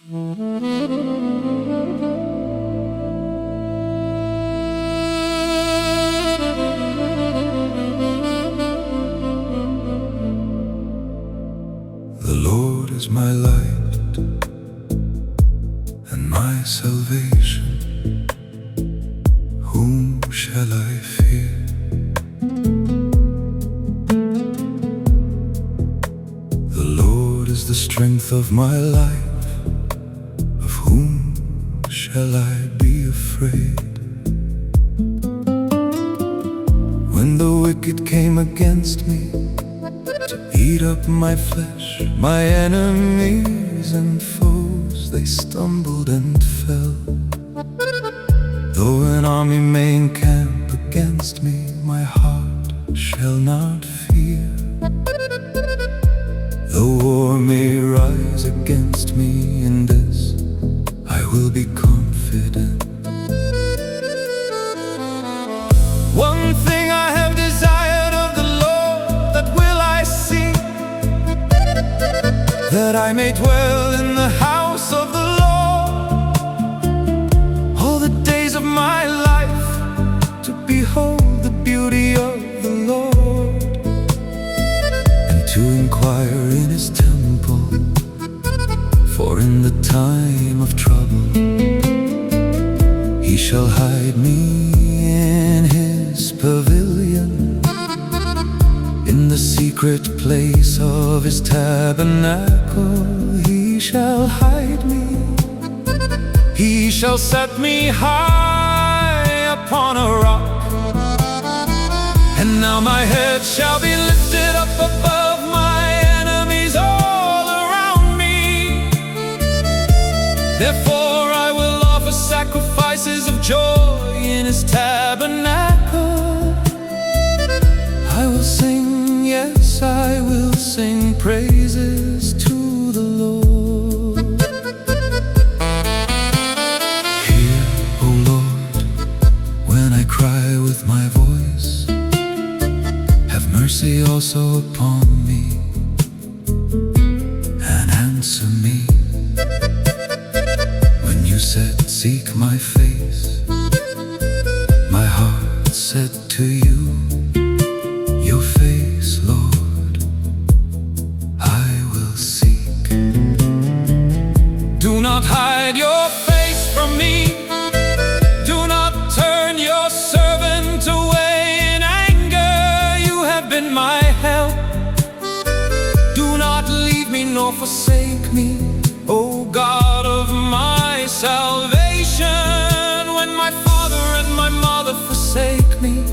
The Lord is my light and my salvation. Whom shall I fear? The Lord is the strength of my life. Of whom shall I be afraid? When the wicked came against me to eat up my flesh, my enemies and foes, they stumbled and fell. Though an army may encamp against me, my heart shall not fear. Though war may rise against me, in this I will be confident. One thing I have desired of the Lord, that will I seek, that I may dwell in the house of the Lord all the days of my life, to behold the beauty of the Lord, and to inquire in His temple. For in the time of trouble He shall hide me in His pavilion. In the secret place of His tabernacle He shall hide me. He shall set me high upon a rock, and now my head shall be lifted up above my enemies all around me. Therefore I will offer sacrifices of joy in His tabernacle. I will sing, yes, I will sing praises to the Lord. Hear, O Lord, when I cry with my voice. Have mercy also upon me, and answer me. When you said, seek my face, my heart said to you, your face, Lord, I will seek. Do not hide your face from me. Do not turn your servant away in anger. You have been my help. Do not leave me nor forsake me, O God of my salvation. When my father and my mother forsake me,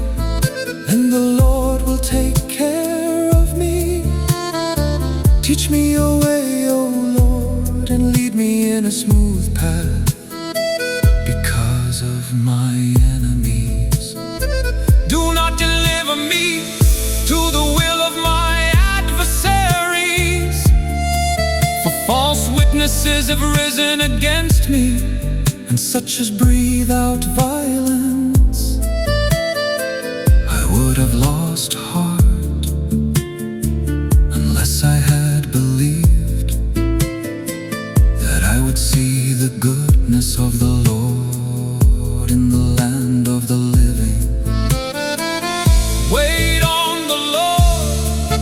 then the Lord will take care of me. Teach me your way, O Lord, and lead me in a smooth path because of my enemies. Do not deliver me to the will of my adversaries, for false witnesses have risen against me, and such as breathe out violence. I would have lost heart unless I had believed that I would see the goodness of the Lord in the land of the living. Wait on the Lord,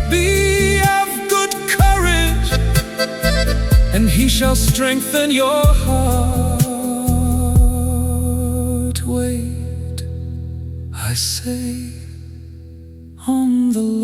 be of good courage, and He shall strengthen your heart. Wait, I say, on the Lord.